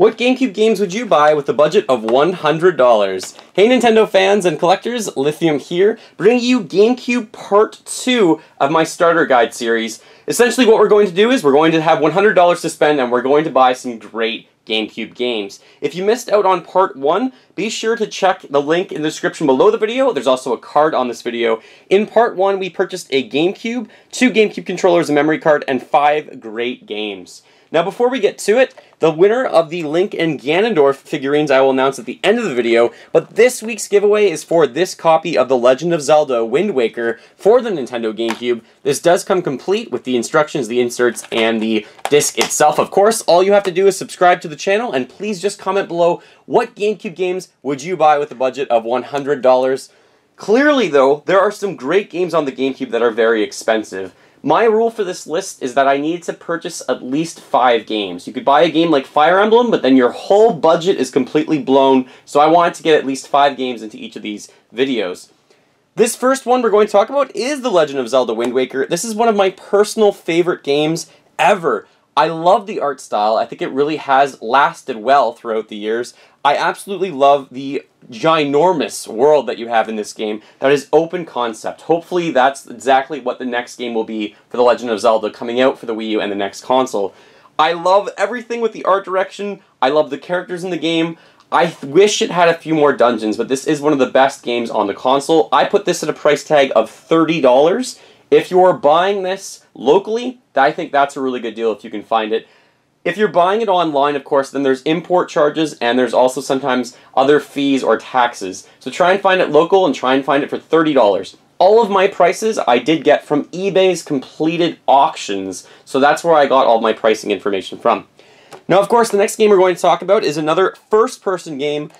What GameCube games would you buy with a budget of $100? Hey Nintendo fans and collectors, Lithium here, bringing you GameCube Part 2 of my starter guide series. Essentially what we're going to do is we're going to have $100 to spend and we're going to buy some great GameCube games. If you missed out on Part 1, be sure to check the link in the description below the video. There's also a card on this video. In Part 1, we purchased a GameCube, 2 GameCube controllers, a memory card, and 5 great games. Now before we get to it, the winner of the Link and Ganondorf figurines I will announce at the end of the video, but this week's giveaway is for this copy of The Legend of Zelda Wind Waker for the Nintendo GameCube. This does come complete with the instructions, the inserts, and the disc itself. Of course, all you have to do is subscribe to the channel, and please just comment below what GameCube games would you buy with a budget of $100. Clearly though, there are some great games on the GameCube that are very expensive. My rule for this list is that I need to purchase at least 5 games. You could buy a game like Fire Emblem, but then your whole budget is completely blown, so I wanted to get at least 5 games into each of these videos. This first one we're going to talk about is The Legend of Zelda Wind Waker. This is one of my personal favorite games ever. I love the art style. I think it really has lasted well throughout the years. I absolutely love the ginormous world that you have in this game that is open concept. Hopefully that's exactly what the next game will be for The Legend of Zelda coming out for the Wii U and the next console. I love everything with the art direction. I love the characters in the game. I wish it had a few more dungeons, but this is one of the best games on the console. I put this at a price tag of $30. If you're buying this locally, I think that's a really good deal if you can find it. If you're buying it online, of course, then there's import charges and there's also sometimes other fees or taxes. So try and find it local and try and find it for $30. All of my prices I did get from eBay's completed auctions, so that's where I got all my pricing information from. Now, of course, the next game we're going to talk about is another first-person game,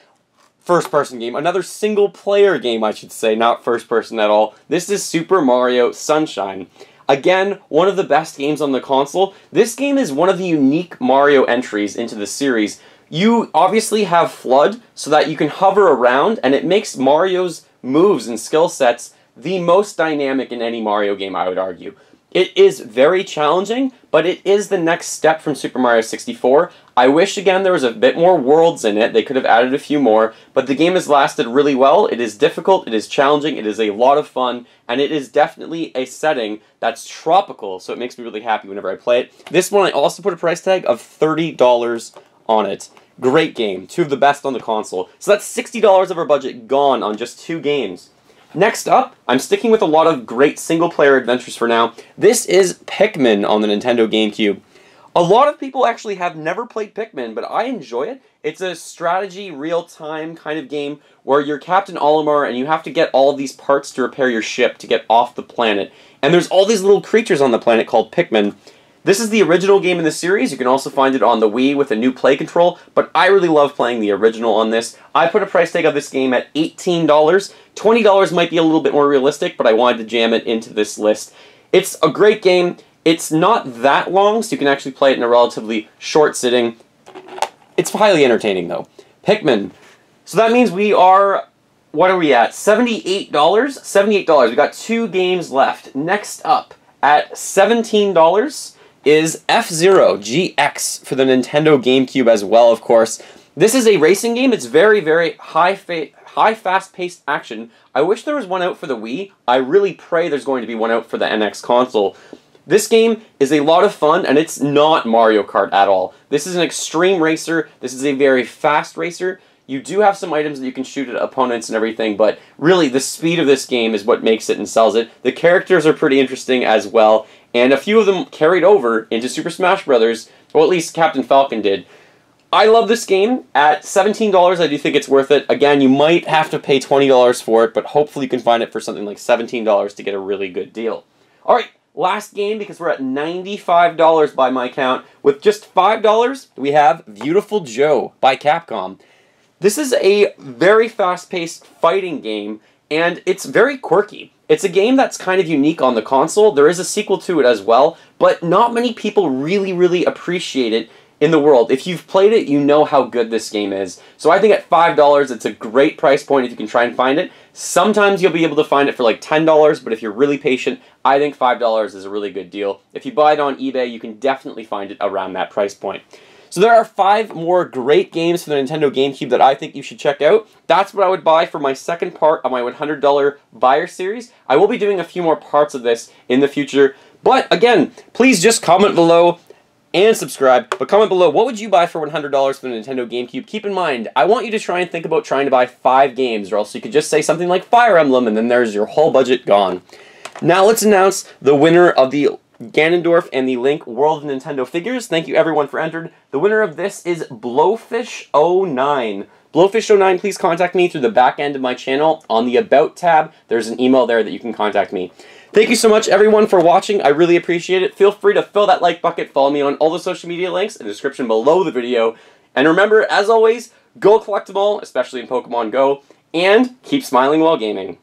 another single-player game, I should say, not first-person at all. This is Super Mario Sunshine. Again, one of the best games on the console. This game is one of the unique Mario entries into the series. You obviously have FLUDD so that you can hover around, and it makes Mario's moves and skill sets the most dynamic in any Mario game, I would argue. It is very challenging, but it is the next step from Super Mario 64. I wish, again, there was a bit more worlds in it. They could have added a few more, but the game has lasted really well. It is difficult, it is challenging, it is a lot of fun, and it is definitely a setting that's tropical, so it makes me really happy whenever I play it. This one I also put a price tag of $30 on it. Great game. 2 of the best on the console. So that's $60 of our budget gone on just 2 games. Next up, I'm sticking with a lot of great single-player adventures for now. This is Pikmin on the Nintendo GameCube. A lot of people actually have never played Pikmin, but I enjoy it. It's a strategy, real-time kind of game where you're Captain Olimar and you have to get all of these parts to repair your ship to get off the planet. And there's all these little creatures on the planet called Pikmin. This is the original game in the series. You can also find it on the Wii with a new play control, but I really love playing the original on this. I put a price tag of this game at $18. $20 might be a little bit more realistic, but I wanted to jam it into this list. It's a great game. It's not that long, so you can actually play it in a relatively short sitting. It's highly entertaining, though. Pikmin. So that means we are... what are we at? $78? $78. We got 2 games left. Next up, at $17... is F-Zero GX for the Nintendo GameCube as well, of course. This is a racing game. It's very, very high fast-paced action. I wish there was one out for the Wii. I really pray there's going to be one out for the NX console. This game is a lot of fun, and it's not Mario Kart at all. This is an extreme racer. This is a very fast racer. You do have some items that you can shoot at opponents and everything, but really the speed of this game is what makes it and sells it. The characters are pretty interesting as well, and a few of them carried over into Super Smash Bros., or at least Captain Falcon did. I love this game. At $17, I do think it's worth it. Again, you might have to pay $20 for it, but hopefully you can find it for something like $17 to get a really good deal. Alright, last game, because we're at $95 by my count. With just $5, we have Beautiful Joe by Capcom. This is a very fast-paced fighting game, and it's very quirky. It's a game that's kind of unique on the console. There is a sequel to it as well, but not many people really appreciate it in the world. If you've played it, you know how good this game is. So I think at $5, it's a great price point if you can try and find it. Sometimes you'll be able to find it for like $10, but if you're really patient, I think $5 is a really good deal. If you buy it on eBay, you can definitely find it around that price point. So there are 5 more great games for the Nintendo GameCube that I think you should check out. That's what I would buy for my second part of my $100 buyer series. I will be doing a few more parts of this in the future. But again, please just comment below and subscribe. But comment below, what would you buy for $100 for the Nintendo GameCube? Keep in mind, I want you to try and think about trying to buy 5 games, or else you could just say something like Fire Emblem, and then there's your whole budget gone. Now let's announce the winner of the Ganondorf and the Link World of Nintendo figures. Thank you everyone for entering. The winner of this is Blowfish09. Blowfish09, please contact me through the back end of my channel on the About tab. There's an email there that you can contact me. Thank you so much everyone for watching. I really appreciate it. Feel free to fill that like bucket. Follow me on all the social media links in the description below the video. And remember, as always, go collect them all, especially in Pokemon Go, and keep smiling while gaming.